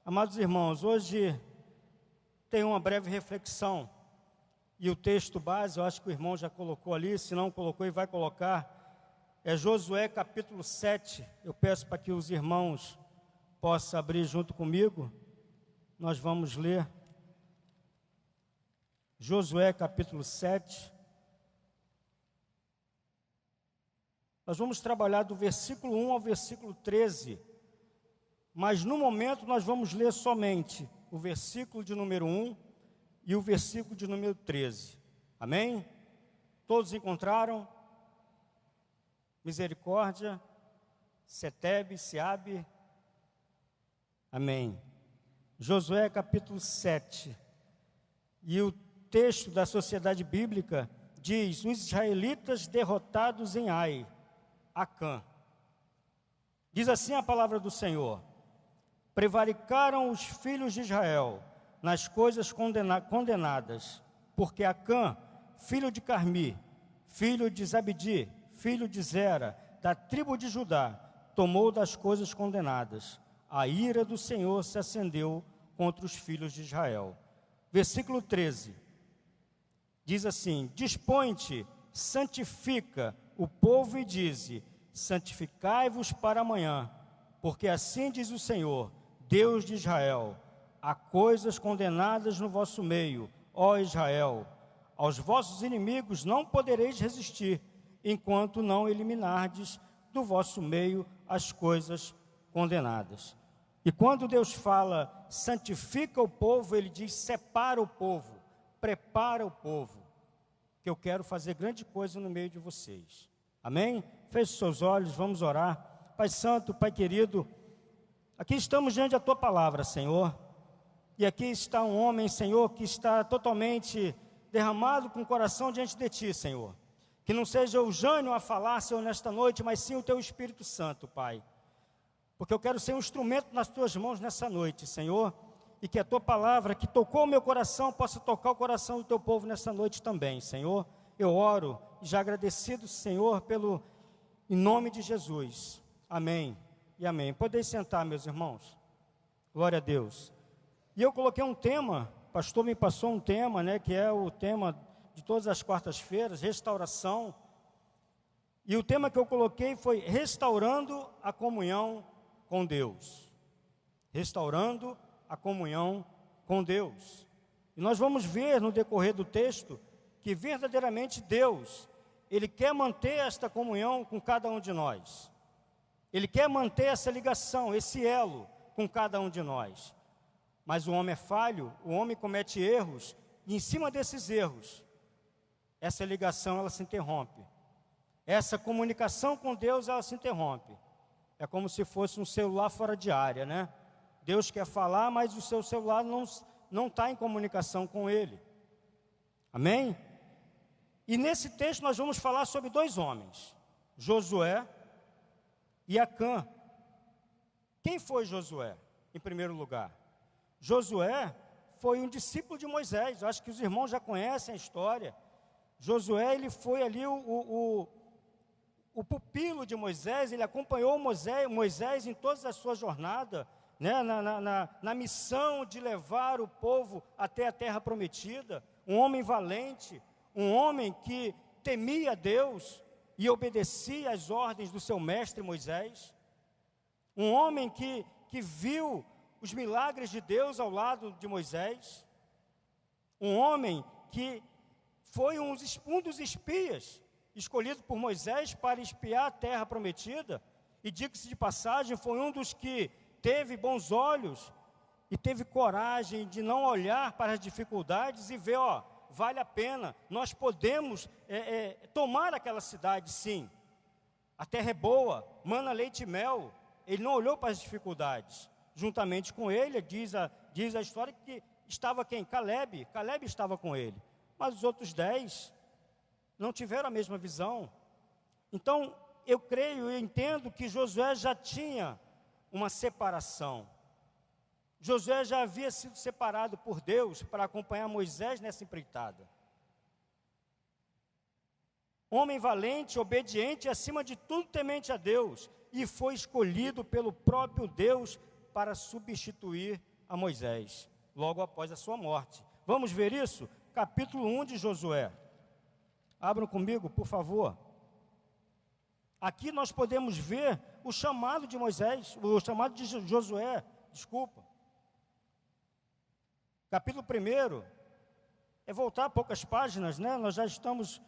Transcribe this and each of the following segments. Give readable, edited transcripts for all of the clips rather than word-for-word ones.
Amados irmãos, hoje tem uma breve reflexão, e o texto base, eu acho que o irmão já colocou ali, se não colocou e vai colocar, é Josué capítulo 7, eu peço para que os irmãos possam abrir junto comigo, nós vamos ler, Josué capítulo 7, nós vamos trabalhar do versículo 1 ao versículo 13, mas no momento nós vamos ler somente o versículo de número 1 e o versículo de número 13. Amém? Todos encontraram? Misericórdia, Setebe, Seabe. Amém. Josué capítulo 7. E o texto da Sociedade Bíblica diz: os israelitas derrotados em Ai, Acã. Diz assim a palavra do Senhor: prevaricaram os filhos de Israel nas coisas condenadas, porque Acã, filho de Carmi, filho de Zabdi, filho de Zera, da tribo de Judá, tomou das coisas condenadas. A ira do Senhor se acendeu contra os filhos de Israel. Versículo 13, diz assim: dispõe-te, santifica o povo e dize: santificai-vos para amanhã, porque assim diz o Senhor, Deus de Israel: há coisas condenadas no vosso meio, ó Israel. Aos vossos inimigos não podereis resistir, enquanto não eliminardes do vosso meio as coisas condenadas. E quando Deus fala, santifica o povo, Ele diz, separa o povo, prepara o povo, que eu quero fazer grande coisa no meio de vocês. Amém? Feche seus olhos, vamos orar. Pai Santo, Pai querido, aqui estamos diante da Tua palavra, Senhor, e aqui está um homem, Senhor, que está totalmente derramado com o coração diante de Ti, Senhor. Que não seja o Jânio a falar, Senhor, nesta noite, mas sim o Teu Espírito Santo, Pai. Porque eu quero ser um instrumento nas Tuas mãos nessa noite, Senhor, e que a Tua palavra, que tocou o meu coração, possa tocar o coração do Teu povo nessa noite também, Senhor. Eu oro, já agradecido, Senhor, em nome de Jesus. Amém e amém. Podeis sentar, meus irmãos. Glória a Deus. E eu coloquei um tema, o pastor me passou um tema, né, que é o tema de todas as quartas-feiras, restauração. E o tema que eu coloquei foi restaurando a comunhão com Deus. Restaurando a comunhão com Deus. E nós vamos ver no decorrer do texto que verdadeiramente Deus, Ele quer manter esta comunhão com cada um de nós. Ele quer manter essa ligação, esse elo com cada um de nós. Mas o homem é falho, o homem comete erros, e em cima desses erros, essa ligação ela se interrompe. Essa comunicação com Deus ela se interrompe. É como se fosse um celular fora de área, né? Deus quer falar, mas o seu celular não está em comunicação com Ele. Amém? E nesse texto nós vamos falar sobre dois homens, Josué e Acã. Quem foi Josué, em primeiro lugar? Josué foi um discípulo de Moisés. Eu acho que os irmãos já conhecem a história. Josué, ele foi ali o pupilo de Moisés, ele acompanhou Moisés em todas as suas jornadas, né, na missão de levar o povo até a terra prometida. Um homem valente, um homem que temia Deus e obedecia às ordens do seu mestre Moisés. Um homem que viu os milagres de Deus ao lado de Moisés. Um homem que foi um dos espias escolhido por Moisés para espiar a terra prometida. E diga-se de passagem, foi um dos que teve bons olhos e teve coragem de não olhar para as dificuldades e ver, vale a pena, nós podemos tomar aquela cidade, sim. A terra é boa, mana leite e mel. Ele não olhou para as dificuldades. Juntamente com ele, diz a história que estava quem? Caleb estava com ele. Mas os outros 10 não tiveram a mesma visão. Então, eu creio e entendo que Josué já tinha uma separação. Josué já havia sido separado por Deus para acompanhar Moisés nessa empreitada. Homem valente, obediente e acima de tudo temente a Deus, e foi escolhido pelo próprio Deus para substituir a Moisés, logo após a sua morte. Vamos ver isso? Capítulo 1 de Josué. Abram comigo, por favor. Aqui nós podemos ver o chamado de Moisés, o chamado de Josué, desculpa. Capítulo 1 é voltar poucas páginas, né? Nós já estamos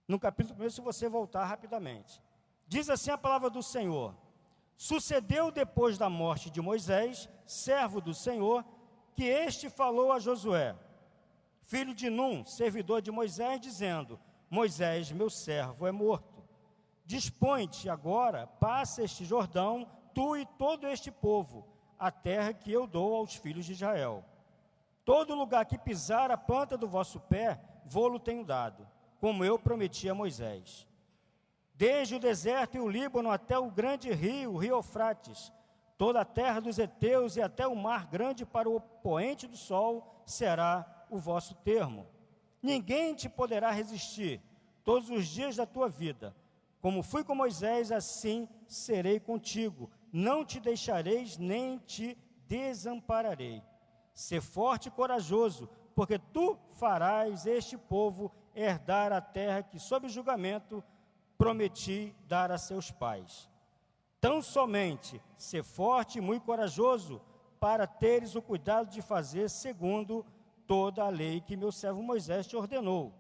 no capítulo 1, se você voltar rapidamente. Diz assim a palavra do Senhor: sucedeu depois da morte de Moisés, servo do Senhor, que este falou a Josué, filho de Num, servidor de Moisés, dizendo: Moisés, meu servo, é morto. Dispõe-te agora, passa este Jordão, tu e todo este povo, a terra que eu dou aos filhos de Israel. Todo lugar que pisar a planta do vosso pé, vô-lo tenho dado, como eu prometi a Moisés. Desde o deserto e o Líbano até o grande rio, o rio Eufrates, toda a terra dos heteus e até o mar grande para o poente do sol, será o vosso termo. Ninguém te poderá resistir todos os dias da tua vida. Como fui com Moisés, assim serei contigo. Não te deixareis, nem te desampararei. Sê forte e corajoso, porque tu farás este povo herdar a terra que, sob julgamento, prometi dar a seus pais. Tão somente sê forte e muito corajoso, para teres o cuidado de fazer segundo toda a lei que meu servo Moisés te ordenou.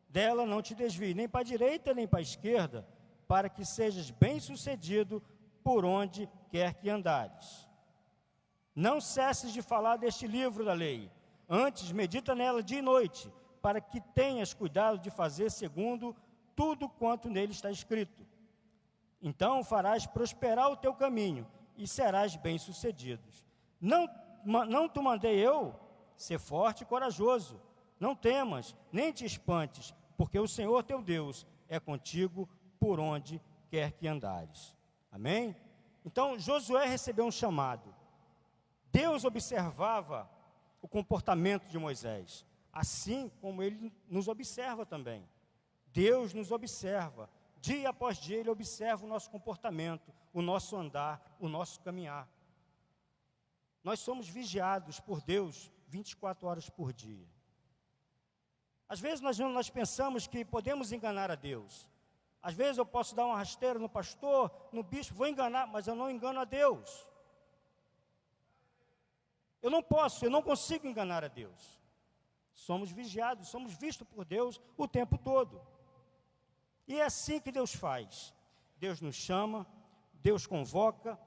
Dela não te desvie nem para a direita nem para a esquerda, para que sejas bem-sucedido por onde quer que andares. Não cesses de falar deste livro da lei, antes medita nela dia e noite, para que tenhas cuidado de fazer segundo tudo quanto nele está escrito. Então farás prosperar o teu caminho e serás bem-sucedido. Não te mandei eu? Ser forte e corajoso. Não temas, nem te espantes, porque o Senhor teu Deus é contigo por onde quer que andares. Amém? Então, Josué recebeu um chamado. Deus observava o comportamento de Moisés, assim como ele nos observa também. Deus nos observa. Dia após dia, Ele observa o nosso comportamento, o nosso andar, o nosso caminhar. Nós somos vigiados por Deus 24 horas por dia. Às vezes nós pensamos que podemos enganar a Deus. Às vezes eu posso dar uma rasteira no pastor, no bispo, vou enganar, mas eu não engano a Deus. Eu não consigo enganar a Deus. Somos vigiados, somos vistos por Deus o tempo todo. E é assim que Deus faz. Deus nos chama, Deus convoca,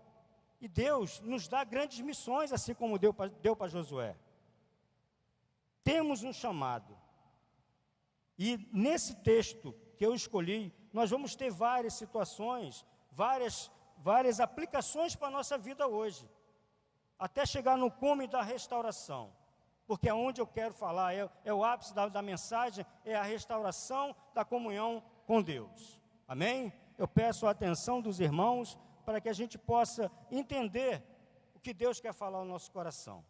e Deus nos dá grandes missões, assim como deu para Josué. Temos um chamado. E nesse texto que eu escolhi, nós vamos ter várias situações, várias aplicações para a nossa vida hoje, até chegar no cume da restauração, porque é onde eu quero falar, é o ápice da mensagem, é a restauração da comunhão com Deus. Amém? Eu peço a atenção dos irmãos para que a gente possa entender o que Deus quer falar ao nosso coração.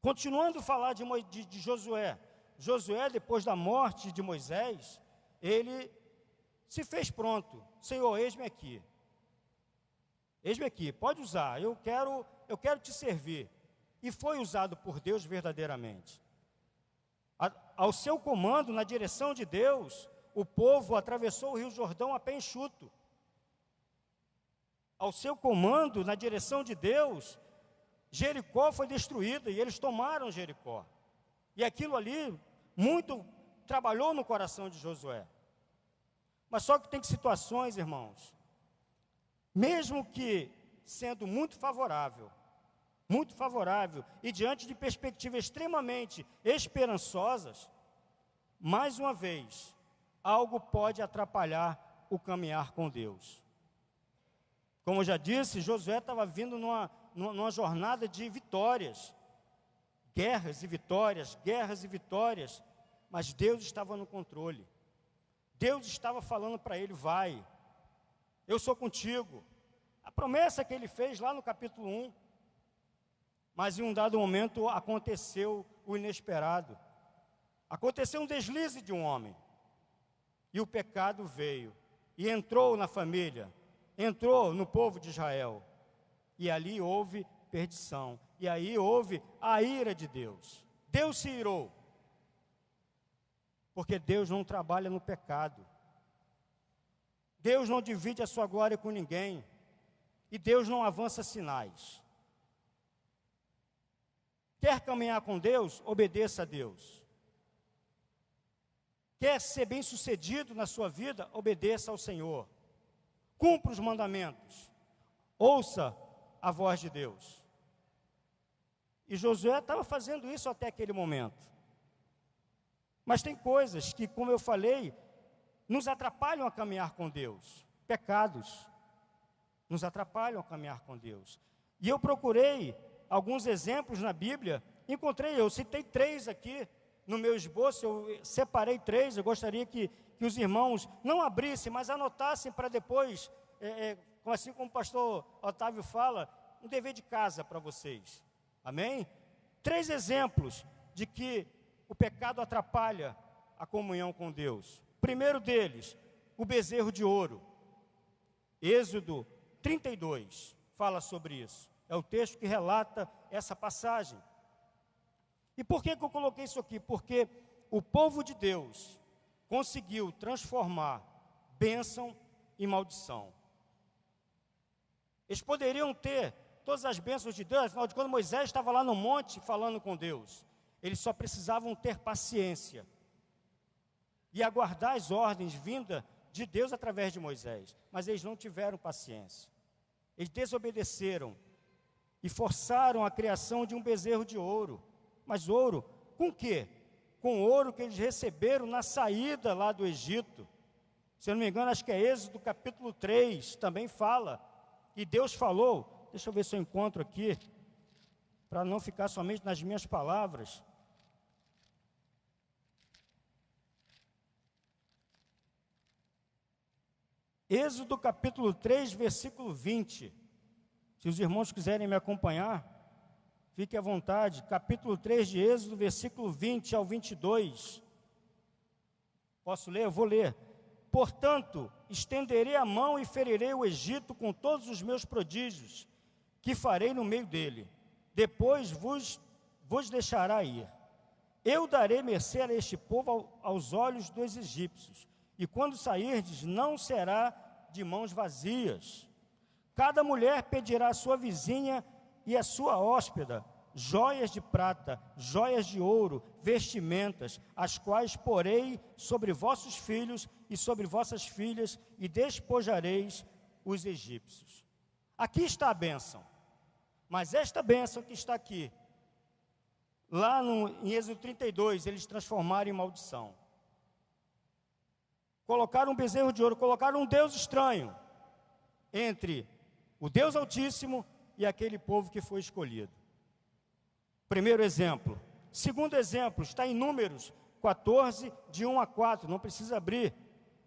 Continuando a falar de Josué. Josué, depois da morte de Moisés, ele se fez pronto. Senhor, eis-me aqui. Eis-me aqui, pode usar, eu quero te servir. E foi usado por Deus verdadeiramente. Ao seu comando, na direção de Deus, o povo atravessou o rio Jordão a pé enxuto. Ao seu comando, na direção de Deus, Jericó foi destruída e eles tomaram Jericó. E aquilo ali, muito trabalhou no coração de Josué. Mas só que tem situações, irmãos, mesmo que sendo muito favorável, e diante de perspectivas extremamente esperançosas, mais uma vez, algo pode atrapalhar o caminhar com Deus. Como eu já disse, Josué estava vindo numa jornada de vitórias, guerras e vitórias, mas Deus estava no controle. Deus estava falando para ele: vai, eu sou contigo. A promessa que ele fez lá no capítulo 1. Mas em um dado momento aconteceu o inesperado. Aconteceu um deslize de um homem. E o pecado veio. E entrou na família. Entrou no povo de Israel. E ali houve perdição. E aí houve a ira de Deus. Deus se irou, porque Deus não trabalha no pecado. Deus não divide a sua glória com ninguém. E Deus não avança sinais. Quer caminhar com Deus? Obedeça a Deus. Quer ser bem-sucedido na sua vida? Obedeça ao Senhor. Cumpra os mandamentos. Ouça a voz de Deus. E Josué estava fazendo isso até aquele momento. Mas tem coisas que, como eu falei, nos atrapalham a caminhar com Deus. Pecados nos atrapalham a caminhar com Deus. E eu procurei alguns exemplos na Bíblia, eu citei 3 aqui no meu esboço, eu separei 3, eu gostaria que os irmãos não abrissem, mas anotassem para depois, assim como o pastor Otávio fala, um dever de casa para vocês, amém? 3 exemplos de que o pecado atrapalha a comunhão com Deus. Primeiro deles, o bezerro de ouro. Êxodo 32 fala sobre isso. É o texto que relata essa passagem. E por que eu coloquei isso aqui? Porque o povo de Deus conseguiu transformar bênção em maldição. Eles poderiam ter todas as bênçãos de Deus, afinal de contas Moisés estava lá no monte falando com Deus. Eles só precisavam ter paciência e aguardar as ordens vindas de Deus através de Moisés. Mas eles não tiveram paciência. Eles desobedeceram e forçaram a criação de um bezerro de ouro. Mas ouro, com quê? Com ouro que eles receberam na saída lá do Egito. Se eu não me engano, acho que é Êxodo capítulo 3, também fala. E Deus falou, deixa eu ver se eu encontro aqui, para não ficar somente nas minhas palavras. Êxodo capítulo 3, versículo 20. Se os irmãos quiserem me acompanhar, fique à vontade. Capítulo 3 de Êxodo, versículo 20 ao 22. Posso ler? Eu vou ler. Portanto, estenderei a mão e ferirei o Egito com todos os meus prodígios, que farei no meio dele. Depois vos deixará ir. Eu darei mercê a este povo aos olhos dos egípcios. E quando sairdes, não será de mãos vazias. Cada mulher pedirá à sua vizinha e à sua hóspeda joias de prata, joias de ouro, vestimentas, as quais porei sobre vossos filhos e sobre vossas filhas, e despojareis os egípcios. Aqui está a bênção. Mas esta bênção que está aqui, lá em Êxodo 32, eles transformaram em maldição. Colocaram um bezerro de ouro, colocaram um Deus estranho entre o Deus Altíssimo e aquele povo que foi escolhido. Primeiro exemplo. Segundo exemplo, está em Números 14, de 1 a 4, não precisa abrir.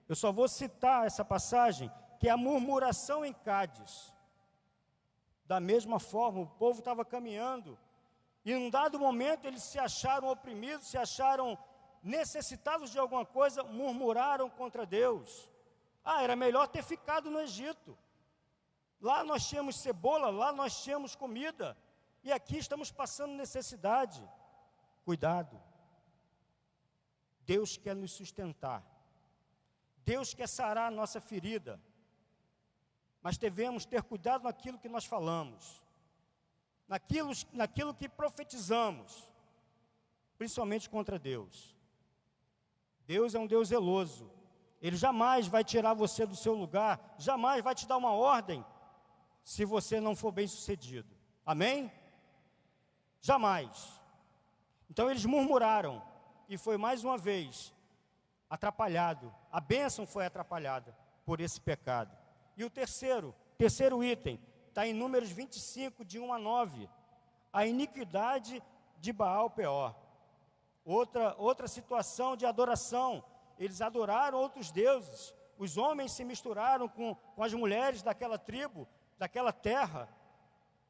Eu só vou citar essa passagem, que é a murmuração em Cádiz. Da mesma forma, o povo estava caminhando, e em um dado momento eles se acharam oprimidos, se acharam necessitados de alguma coisa, murmuraram contra Deus. Era melhor ter ficado no Egito. Lá nós tínhamos cebola, lá nós tínhamos comida, e aqui estamos passando necessidade. Cuidado. Deus quer nos sustentar. Deus quer sarar a nossa ferida. Mas devemos ter cuidado naquilo que nós falamos, naquilo que profetizamos, principalmente contra Deus. Deus é um Deus zeloso. Ele jamais vai tirar você do seu lugar, jamais vai te dar uma ordem, se você não for bem sucedido. Amém? Jamais. Então eles murmuraram, e foi mais uma vez atrapalhado. A bênção foi atrapalhada por esse pecado. E o terceiro item, está em Números 25, de 1 a 9. A iniquidade de Baal-Peor. Outra situação de adoração. Eles adoraram outros deuses. Os homens se misturaram com as mulheres daquela tribo, daquela terra.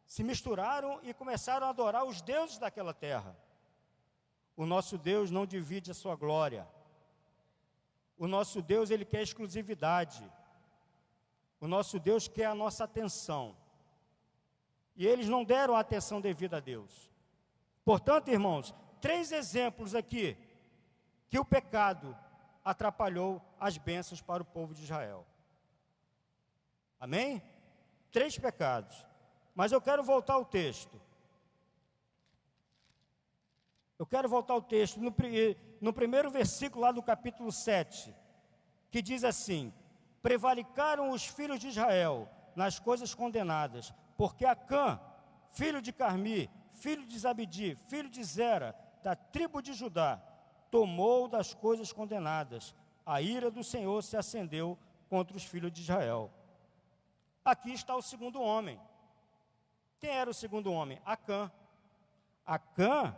Se misturaram e começaram a adorar os deuses daquela terra. O nosso Deus não divide a sua glória. O nosso Deus, Ele quer exclusividade. O nosso Deus quer a nossa atenção. E eles não deram a atenção devida a Deus. Portanto, irmãos, 3 exemplos aqui que o pecado atrapalhou as bênçãos para o povo de Israel. Amém? 3 pecados. Mas eu quero voltar ao texto. No primeiro versículo lá do capítulo 7, que diz assim: prevaricaram os filhos de Israel nas coisas condenadas, porque Acã, filho de Carmi, filho de Zabdi, filho de Zera, da tribo de Judá, tomou das coisas condenadas. A ira do Senhor se acendeu contra os filhos de Israel. Aqui está o segundo homem. Quem era o segundo homem? Acã. Acã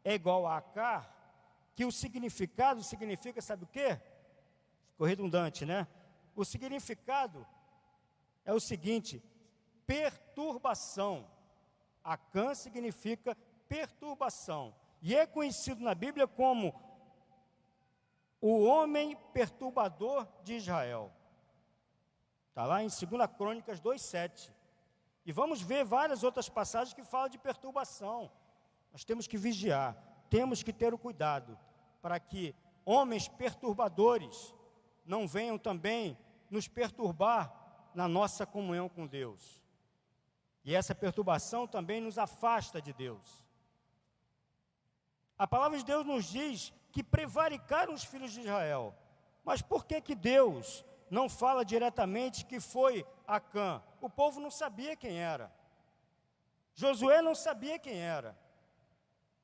é igual a Acar, que o significado significa, sabe o quê? Ficou redundante, né? O significado é o seguinte: perturbação. Acã significa perturbação. E é conhecido na Bíblia como o homem perturbador de Israel. Está lá em 2 Crônicas 2,7. E vamos ver várias outras passagens que falam de perturbação. Nós temos que vigiar, temos que ter o cuidado, para que homens perturbadores não venham também nos perturbar na nossa comunhão com Deus. E essa perturbação também nos afasta de Deus. A palavra de Deus nos diz que prevaricaram os filhos de Israel. Mas por que Deus não fala diretamente que foi Acã? O povo não sabia quem era. Josué não sabia quem era.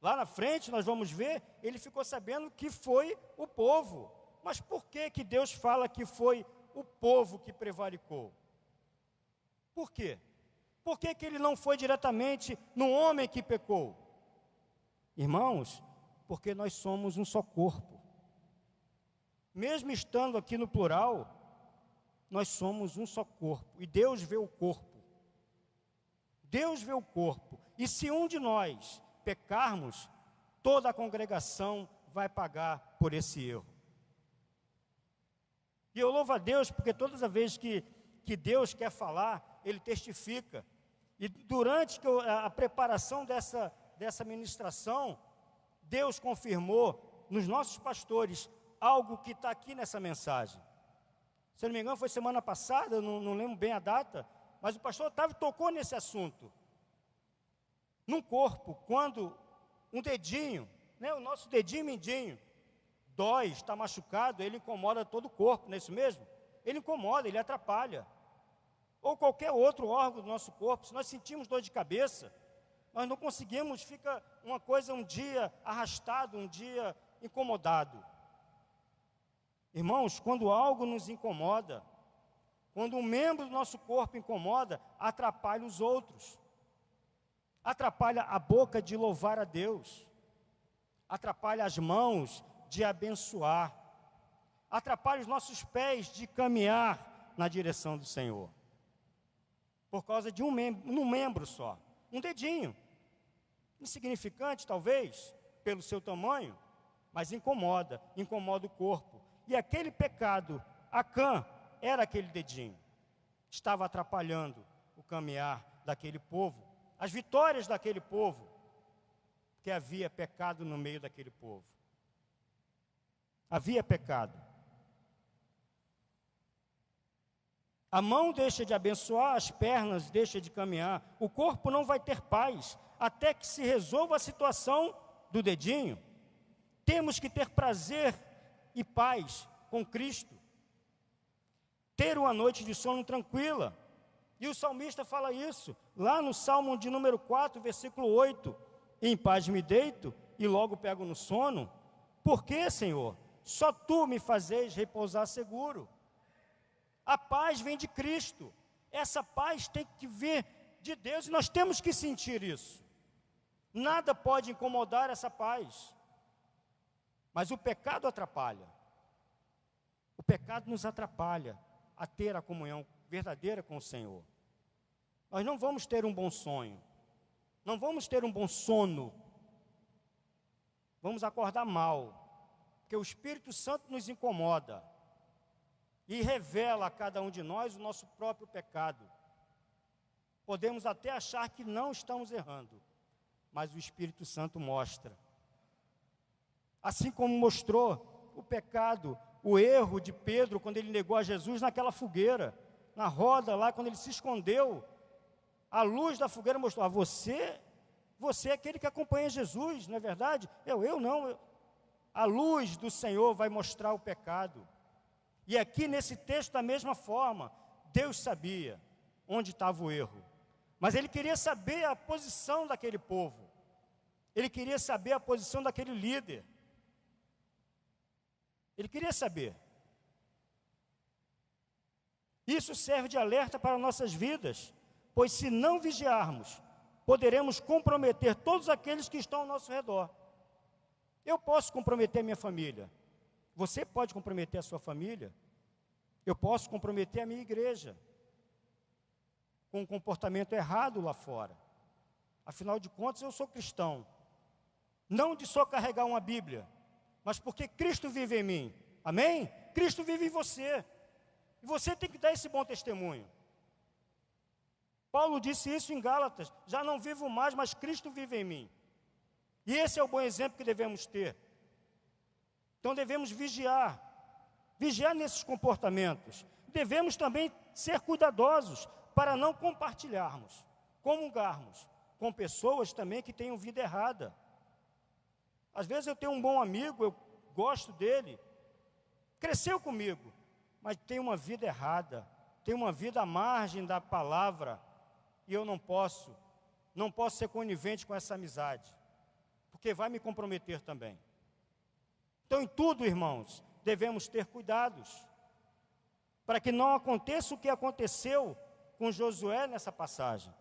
Lá na frente nós vamos ver, ele ficou sabendo que foi o povo. Mas por que Deus fala que foi o povo que prevaricou? Por quê? Por que ele não foi diretamente no homem que pecou? Irmãos, porque nós somos um só corpo. Mesmo estando aqui no plural, nós somos um só corpo. E Deus vê o corpo. Deus vê o corpo. E se um de nós pecarmos, toda a congregação vai pagar por esse erro. E eu louvo a Deus, porque todas as vezes que Deus quer falar, Ele testifica. E durante a preparação dessa ministração, Deus confirmou nos nossos pastores algo que está aqui nessa mensagem. Se eu não me engano, foi semana passada, eu não lembro bem a data, mas o pastor Otávio tocou nesse assunto. Num corpo, quando um dedinho, né, o nosso dedinho mindinho, dói, está machucado, ele incomoda todo o corpo, não é isso mesmo? Ele incomoda, ele atrapalha. Ou qualquer outro órgão do nosso corpo, se nós sentimos dor de cabeça, nós não conseguimos, fica uma coisa um dia arrastado, um dia incomodado. Irmãos, quando algo nos incomoda, quando um membro do nosso corpo incomoda, atrapalha os outros. Atrapalha a boca de louvar a Deus. Atrapalha as mãos de abençoar. Atrapalha os nossos pés de caminhar na direção do Senhor. Por causa de um membro só. Um dedinho. Insignificante, talvez, pelo seu tamanho, mas incomoda o corpo. E aquele pecado, Acã, era aquele dedinho. Estava atrapalhando o caminhar daquele povo, as vitórias daquele povo, porque havia pecado no meio daquele povo. Havia pecado. A mão deixa de abençoar, as pernas deixam de caminhar, o corpo não vai ter paz, até que se resolva a situação do dedinho. Temos que ter prazer e paz com Cristo. Ter uma noite de sono tranquila. E o salmista fala isso, lá no Salmo de número 4, versículo 8. Em paz me deito e logo pego no sono. Por quê, Senhor? Só Tu me fazes repousar seguro. A paz vem de Cristo. Essa paz tem que vir de Deus e nós temos que sentir isso. Nada pode incomodar essa paz. Mas o pecado atrapalha. O pecado nos atrapalha a ter a comunhão verdadeira com o Senhor. Nós não vamos ter um bom sonho. Não vamos ter um bom sono. Vamos acordar mal. Porque o Espírito Santo nos incomoda. E revela a cada um de nós o nosso próprio pecado. Podemos até achar que não estamos errando, mas o Espírito Santo mostra. Assim como mostrou o pecado, o erro de Pedro, quando ele negou a Jesus naquela fogueira, na roda lá, quando ele se escondeu, a luz da fogueira mostrou, você é aquele que acompanha Jesus, não é verdade? Eu não. A luz do Senhor vai mostrar o pecado. E aqui nesse texto, da mesma forma, Deus sabia onde estava o erro. Mas Ele queria saber a posição daquele povo. Ele queria saber a posição daquele líder. Ele queria saber. Isso serve de alerta para nossas vidas, pois se não vigiarmos, poderemos comprometer todos aqueles que estão ao nosso redor. Eu posso comprometer a minha família. Você pode comprometer a sua família. Eu posso comprometer a minha igreja com um comportamento errado lá fora. Afinal de contas, eu sou cristão. Não de só carregar uma Bíblia, mas porque Cristo vive em mim. Amém? Cristo vive em você. E você tem que dar esse bom testemunho. Paulo disse isso em Gálatas: já não vivo mais, mas Cristo vive em mim. E esse é o bom exemplo que devemos ter. Então devemos vigiar nesses comportamentos. Devemos também ser cuidadosos para não compartilharmos, comungarmos com pessoas também que tenham vida errada. Às vezes eu tenho um bom amigo, eu gosto dele, cresceu comigo, mas tem uma vida errada, tem uma vida à margem da palavra, e eu não posso ser conivente com essa amizade, porque vai me comprometer também. Então, em tudo, irmãos, devemos ter cuidados, para que não aconteça o que aconteceu com Josué nessa passagem.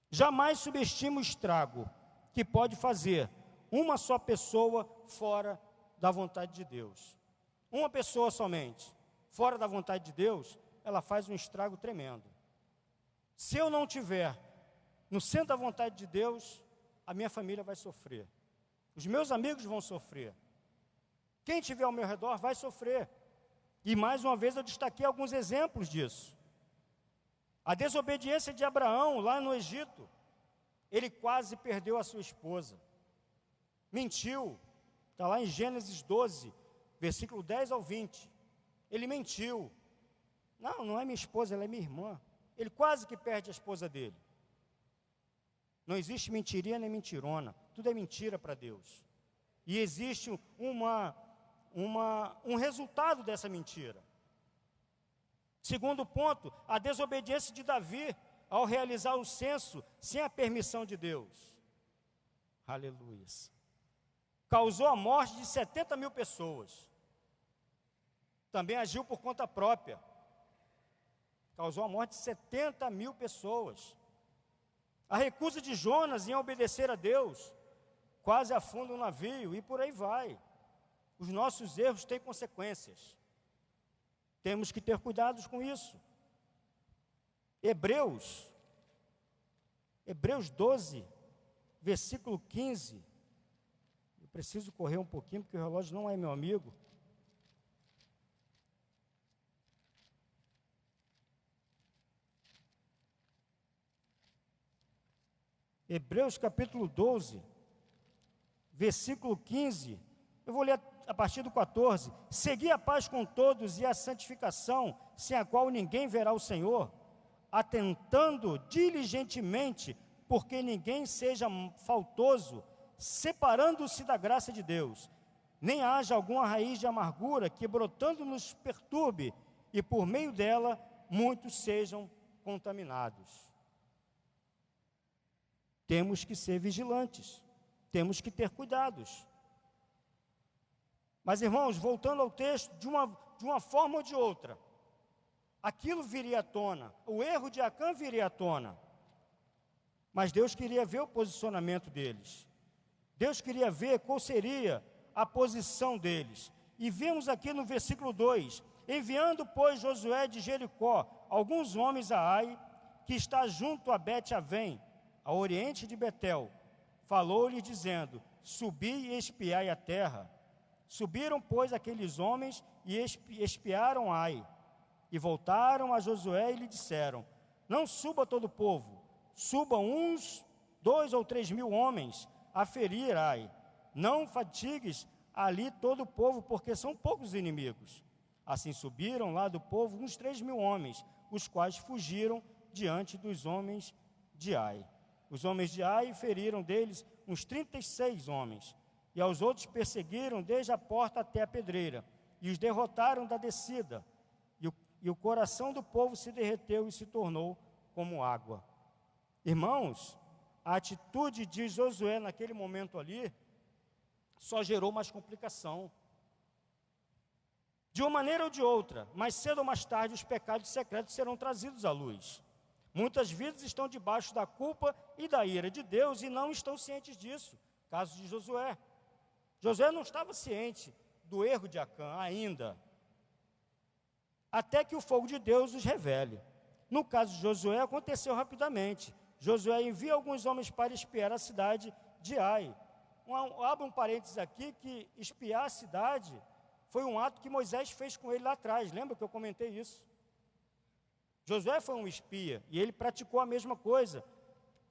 Jamais subestime o estrago que pode fazer uma só pessoa fora da vontade de Deus. Uma pessoa somente, fora da vontade de Deus, ela faz um estrago tremendo. Se eu não tiver no centro da vontade de Deus, a minha família vai sofrer. Os meus amigos vão sofrer. Quem estiver ao meu redor vai sofrer. E mais uma vez eu destaquei alguns exemplos disso. A desobediência de Abraão lá no Egito. Ele quase perdeu a sua esposa. Mentiu. Está lá em Gênesis 12, versículo 10 ao 20. Ele mentiu. Não é minha esposa, ela é minha irmã. Ele quase que perde a esposa dele. Não existe mentirinha nem mentirona. Tudo é mentira para Deus. E existe um resultado dessa mentira. Segundo ponto, a desobediência de Davi ao realizar o censo sem a permissão de Deus. Aleluia. Causou a morte de 70 mil pessoas. Também agiu por conta própria. Causou a morte de 70 mil pessoas. A recusa de Jonas em obedecer a Deus quase afunda um navio, e por aí vai. Os nossos erros têm consequências. Temos que ter cuidados com isso. Hebreus 12, versículo 15. Eu preciso correr um pouquinho, porque o relógio não é meu amigo. Hebreus capítulo 12, versículo 15. Eu vou ler a partir do 14. Segui a paz com todos e a santificação, sem a qual ninguém verá o Senhor, atentando diligentemente, porque ninguém seja faltoso, separando-se da graça de Deus, nem haja alguma raiz de amargura que brotando nos perturbe, e por meio dela muitos sejam contaminados. Temos que ser vigilantes, temos que ter cuidados. Mas, irmãos, voltando ao texto, de uma forma ou de outra, aquilo viria à tona, o erro de Acã viria à tona. Mas Deus queria ver o posicionamento deles. Deus queria ver qual seria a posição deles. E vemos aqui no versículo 2: enviando, pois, Josué de Jericó alguns homens a Ai, que está junto a Bet-Avém, ao oriente de Betel, falou-lhe dizendo: subi e espiai a terra. Subiram, pois, aqueles homens e espiaram Ai, e voltaram a Josué e lhe disseram: não suba todo o povo, subam uns 2 ou 3 mil homens a ferir Ai. Não fatigues ali todo o povo, porque são poucos inimigos. Assim subiram lá do povo uns 3 mil homens, os quais fugiram diante dos homens de Ai. Os homens de Ai feriram deles uns 36 homens, e aos outros perseguiram desde a porta até a pedreira, e os derrotaram da descida, e o coração do povo se derreteu e se tornou como água. Irmãos, a atitude de Josué naquele momento ali, só gerou mais complicação. De uma maneira ou de outra, mais cedo ou mais tarde, os pecados secretos serão trazidos à luz. Muitas vidas estão debaixo da culpa e da ira de Deus e não estão cientes disso. Caso de Josué. Josué não estava ciente do erro de Acã ainda, até que o fogo de Deus os revele. No caso de Josué, aconteceu rapidamente. Josué envia alguns homens para espiar a cidade de Ai. Abra um parênteses aqui, que espiar a cidade foi um ato que Moisés fez com ele lá atrás. Lembra que eu comentei isso? Josué foi um espia e ele praticou a mesma coisa.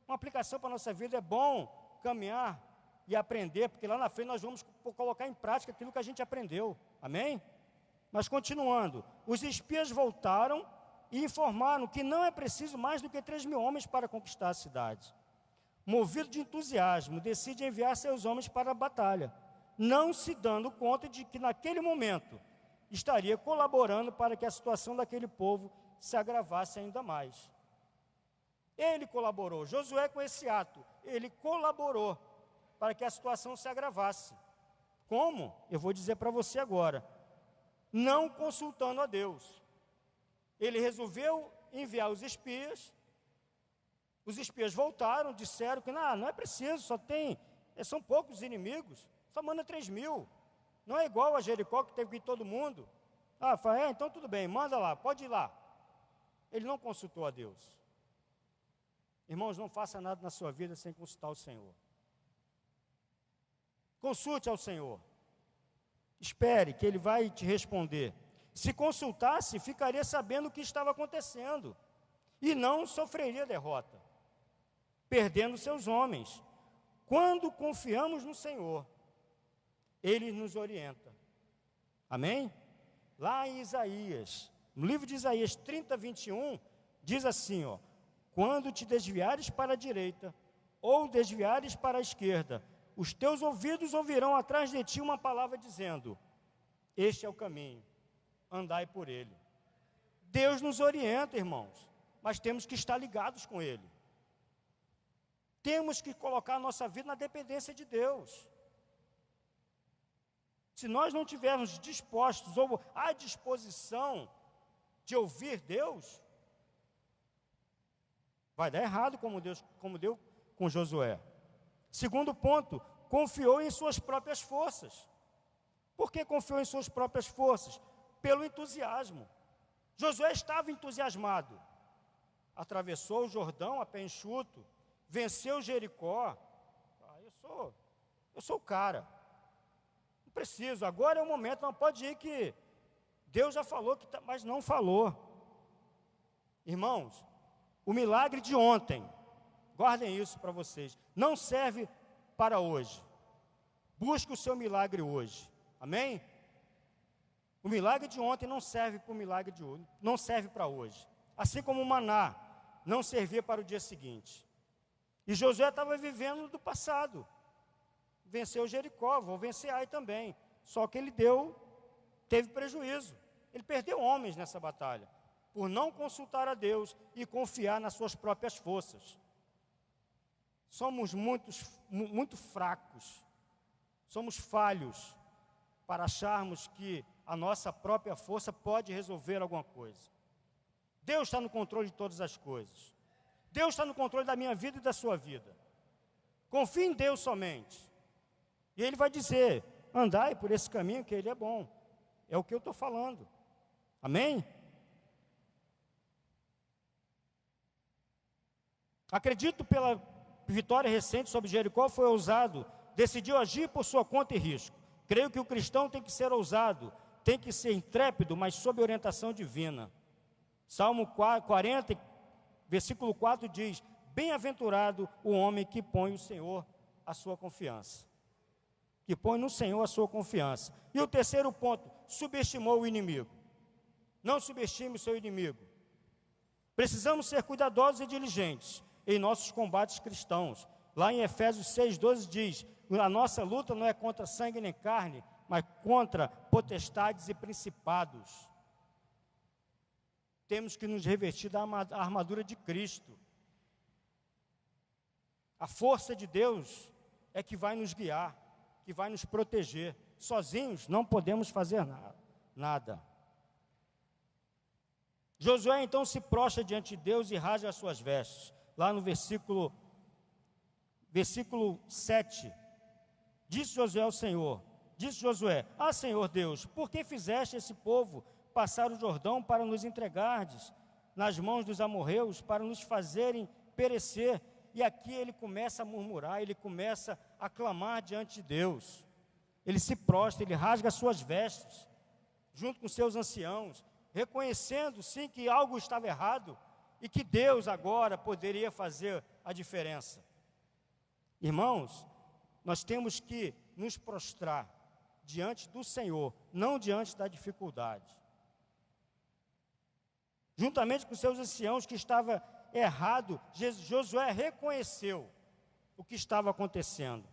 Uma aplicação para a nossa vida: é bom caminhar e aprender, porque lá na frente nós vamos colocar em prática aquilo que a gente aprendeu. Amém? Mas continuando, os espias voltaram e informaram que não é preciso mais do que 3 mil homens para conquistar a cidade. Movido de entusiasmo, decide enviar seus homens para a batalha, não se dando conta de que naquele momento estaria colaborando para que a situação daquele povo se agravasse ainda mais. Ele colaborou, Josué, com esse ato, ele colaborou para que a situação se agravasse. Como? Eu vou dizer para você agora. Não consultando a Deus. Ele resolveu enviar os espias voltaram, disseram que não é preciso, são poucos inimigos, só manda 3 mil. Não é igual a Jericó, que teve que ir todo mundo. Fala, então tudo bem, manda lá, pode ir lá. Ele não consultou a Deus. Irmãos, não faça nada na sua vida sem consultar o Senhor. Consulte ao Senhor. Espere que Ele vai te responder. Se consultasse, ficaria sabendo o que estava acontecendo e não sofreria derrota, perdendo seus homens. Quando confiamos no Senhor, Ele nos orienta. Amém? Lá em Isaías, no livro de Isaías 30, 21, diz assim, quando te desviares para a direita ou desviares para a esquerda, os teus ouvidos ouvirão atrás de ti uma palavra dizendo: este é o caminho, andai por ele. Deus nos orienta, irmãos, mas temos que estar ligados com Ele. Temos que colocar a nossa vida na dependência de Deus. Se nós não estivermos dispostos ou à disposição de ouvir Deus, vai dar errado como deu com Josué. Segundo ponto, confiou em suas próprias forças. Por que confiou em suas próprias forças? Pelo entusiasmo. Josué estava entusiasmado. Atravessou o Jordão a pé enxuto, venceu Jericó. Eu sou o cara. Não preciso, agora é o momento, não pode ir que Deus já falou, mas não falou. Irmãos, o milagre de ontem, guardem isso para vocês, não serve para hoje. Busque o seu milagre hoje. Amém? O milagre de ontem não serve para o milagre de hoje, não serve para hoje. Assim como o maná não servia para o dia seguinte. E Josué estava vivendo do passado. Venceu Jericó, vou vencer Ai também. Só que ele teve prejuízo. Ele perdeu homens nessa batalha, por não consultar a Deus e confiar nas suas próprias forças. Somos muito fracos, somos falhos para acharmos que a nossa própria força pode resolver alguma coisa. Deus está no controle de todas as coisas. Deus está no controle da minha vida e da sua vida. Confie em Deus somente. E Ele vai dizer: andai por esse caminho que Ele é bom. É o que eu estou falando. Amém? Acredito pela vitória recente sobre Jericó, foi ousado, decidiu agir por sua conta e risco. Creio que o cristão tem que ser ousado, tem que ser intrépido, mas sob orientação divina. Salmo 40, Versículo 4 diz: bem-aventurado o homem que põe o Senhor a sua confiança. Que põe no Senhor a sua confiança. E o terceiro ponto, subestimou o inimigo. Não subestime o seu inimigo. Precisamos ser cuidadosos e diligentes em nossos combates cristãos. Lá em Efésios 6,12 diz: a nossa luta não é contra sangue nem carne, mas contra potestades e principados. Temos que nos revestir da armadura de Cristo. A força de Deus é que vai nos guiar, que vai nos proteger. Sozinhos não podemos fazer nada. Josué então se prostra diante de Deus e rasga as suas vestes. Lá no versículo 7, disse Josué ao Senhor, ah, Senhor Deus, por que fizeste esse povo passar o Jordão para nos entregardes nas mãos dos amorreus, para nos fazerem perecer? E aqui ele começa a murmurar, ele começa a clamar diante de Deus. Ele se prostra, ele rasga as suas vestes, junto com seus anciãos, reconhecendo sim que algo estava errado e que Deus agora poderia fazer a diferença. Irmãos, nós temos que nos prostrar diante do Senhor, não diante da dificuldade. Juntamente com seus anciãos que estava errado, Josué reconheceu o que estava acontecendo.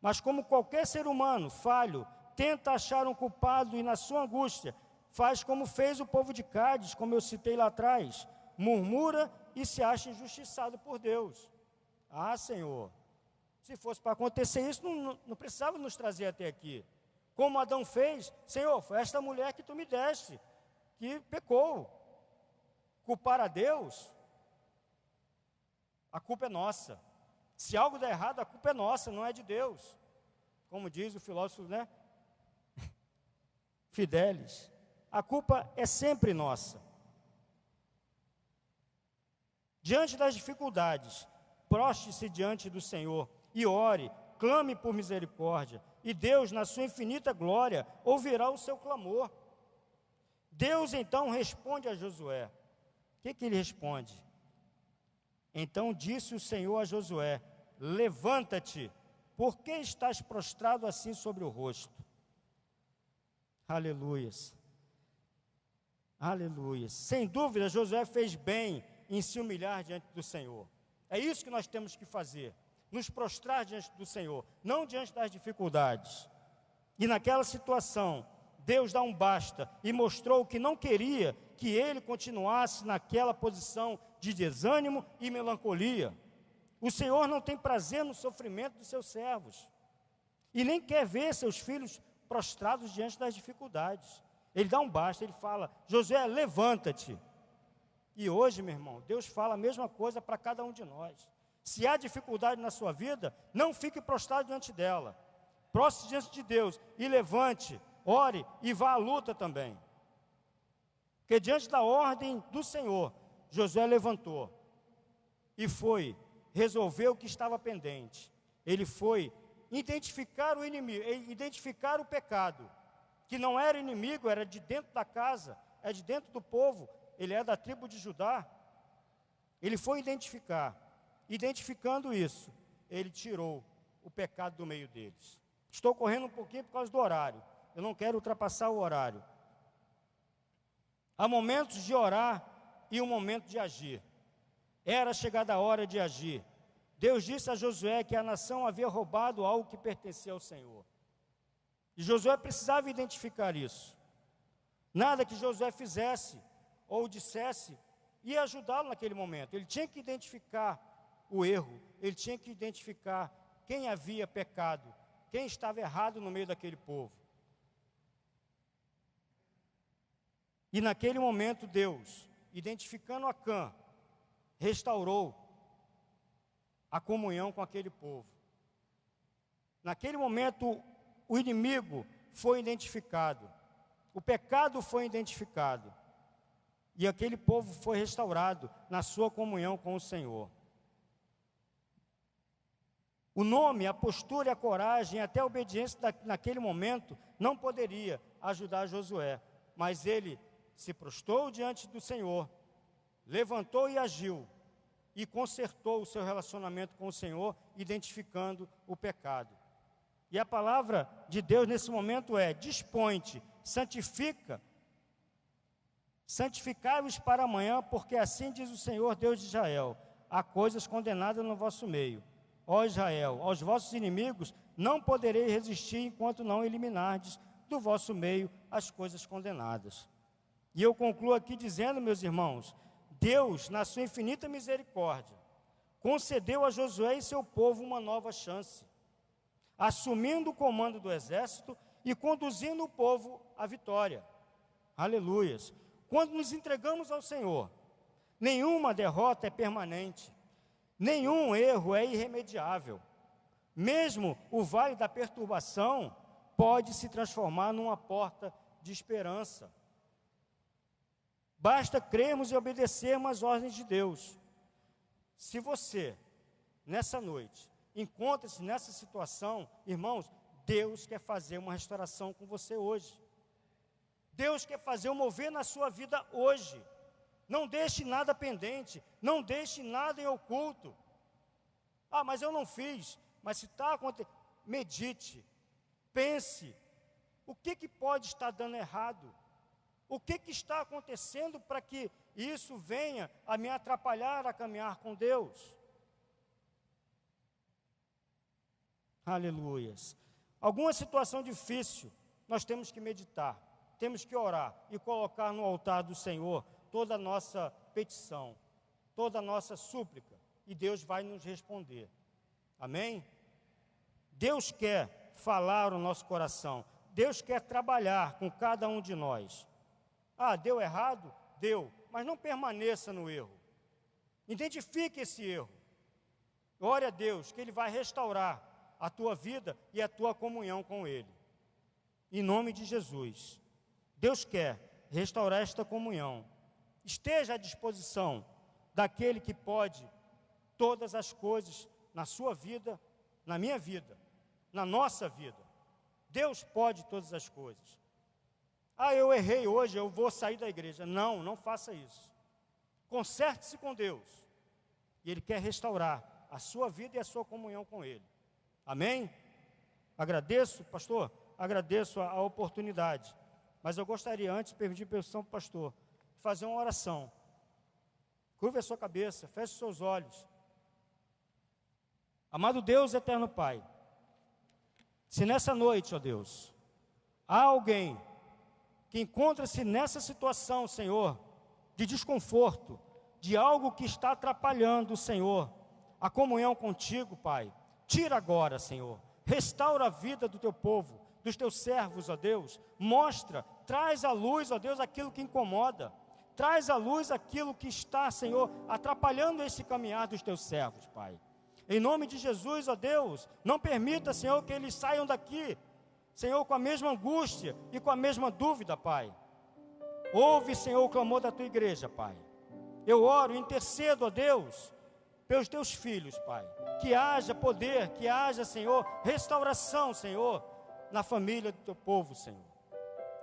Mas como qualquer ser humano falho, tenta achar um culpado e na sua angústia, faz como fez o povo de Cádiz, como eu citei lá atrás, murmura e se acha injustiçado por Deus. Ah, Senhor, se fosse para acontecer isso, não precisava nos trazer até aqui. Como Adão fez, Senhor, foi esta mulher que tu me deste, que pecou. Culpar a Deus, a culpa é nossa. Se algo der errado, a culpa é nossa, não é de Deus. Como diz o filósofo, né? Fidelis. A culpa é sempre nossa. Diante das dificuldades, prostre-se diante do Senhor e ore, clame por misericórdia, e Deus, na sua infinita glória, ouvirá o seu clamor. Deus então responde a Josué. O que ele responde? Então disse o Senhor a Josué: levanta-te, por que estás prostrado assim sobre o rosto? Aleluias. Aleluias. Sem dúvida, Josué fez bem em se humilhar diante do Senhor. É isso que nós temos que fazer, nos prostrar diante do Senhor, não diante das dificuldades. E naquela situação, Deus dá um basta e mostrou que não queria que ele continuasse naquela posição de desânimo e melancolia. O Senhor não tem prazer no sofrimento dos seus servos e nem quer ver seus filhos prostrados diante das dificuldades. Ele dá um basta, ele fala: Josué, levanta-te. E hoje, meu irmão, Deus fala a mesma coisa para cada um de nós. Se há dificuldade na sua vida, não fique prostrado diante dela. Prostre diante de Deus e levante, ore e vá à luta também. Porque diante da ordem do Senhor, Josué levantou e foi resolver o que estava pendente. Ele foi identificar o inimigo, identificar o pecado, que não era inimigo, era de dentro da casa, é de dentro do povo, ele é da tribo de Judá. Ele foi identificar. Identificando isso, ele tirou o pecado do meio deles. Estou correndo um pouquinho por causa do horário. Eu não quero ultrapassar o horário. Há momentos de orar e um momento de agir. Era chegada a hora de agir. Deus disse a Josué que a nação havia roubado algo que pertencia ao Senhor. E Josué precisava identificar isso. Nada que Josué fizesse ou dissesse ia ajudá-lo naquele momento. Ele tinha que identificar o erro, ele tinha que identificar quem havia pecado, quem estava errado no meio daquele povo. E naquele momento Deus, identificando Acã, restaurou a comunhão com aquele povo. Naquele momento o inimigo foi identificado, o pecado foi identificado, e aquele povo foi restaurado na sua comunhão com o Senhor. O nome, a postura, a coragem, até a obediência naquele momento não poderia ajudar Josué, mas ele se prostrou diante do Senhor, levantou e agiu, e consertou o seu relacionamento com o Senhor, identificando o pecado. E a palavra de Deus nesse momento é: dispõe-te, santificai-vos para amanhã, porque assim diz o Senhor Deus de Israel: há coisas condenadas no vosso meio. Ó Israel, aos vossos inimigos não poderei resistir enquanto não eliminardes do vosso meio as coisas condenadas. E eu concluo aqui dizendo, meus irmãos, Deus, na sua infinita misericórdia, concedeu a Josué e seu povo uma nova chance, assumindo o comando do exército e conduzindo o povo à vitória. Aleluias! Quando nos entregamos ao Senhor, nenhuma derrota é permanente, nenhum erro é irremediável. Mesmo o vale da perturbação pode se transformar numa porta de esperança. Basta crermos e obedecermos às ordens de Deus. Se você, nessa noite, encontra-se nessa situação, irmãos, Deus quer fazer uma restauração com você hoje. Deus quer fazer um mover na sua vida hoje. Não deixe nada pendente, não deixe nada em oculto. Ah, mas eu não fiz. Mas se está acontecendo, medite, pense, o que pode estar dando errado? O que está acontecendo para que isso venha a me atrapalhar a caminhar com Deus? Aleluias. Alguma situação difícil, nós temos que meditar, temos que orar e colocar no altar do Senhor toda a nossa petição, toda a nossa súplica, e Deus vai nos responder. Amém? Deus quer falar o nosso coração, Deus quer trabalhar com cada um de nós. Ah, deu errado? Deu, mas não permaneça no erro. Identifique esse erro. Ore a Deus, que Ele vai restaurar a tua vida e a tua comunhão com Ele. Em nome de Jesus. Deus quer restaurar esta comunhão. Esteja à disposição daquele que pode todas as coisas na sua vida, na minha vida, na nossa vida. Deus pode todas as coisas. Ah, eu errei hoje, eu vou sair da igreja. Não, não faça isso. Conserte-se com Deus. E Ele quer restaurar a sua vida e a sua comunhão com Ele. Amém? Agradeço, pastor, agradeço a oportunidade. Mas eu gostaria antes de pedir permissão para o pastor, de fazer uma oração. Curva a sua cabeça, feche os seus olhos. Amado Deus, eterno Pai, se nessa noite, ó Deus, há alguém que encontra-se nessa situação, Senhor, de desconforto, de algo que está atrapalhando, Senhor, a comunhão contigo, Pai, tira agora, Senhor, restaura a vida do teu povo, dos teus servos, ó Deus, mostra, traz à luz, ó Deus, aquilo que incomoda, traz à luz aquilo que está, Senhor, atrapalhando esse caminhar dos teus servos, Pai. Em nome de Jesus, ó Deus, não permita, Senhor, que eles saiam daqui, Senhor, com a mesma angústia e com a mesma dúvida, Pai. Ouve, Senhor, o clamor da tua igreja, Pai. Eu oro, intercedo, ó Deus, pelos teus filhos, Pai. Que haja poder, que haja, Senhor, restauração, Senhor, na família do teu povo, Senhor.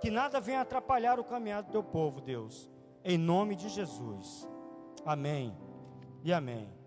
Que nada venha atrapalhar o caminhar do teu povo, Deus. Em nome de Jesus. Amém e amém.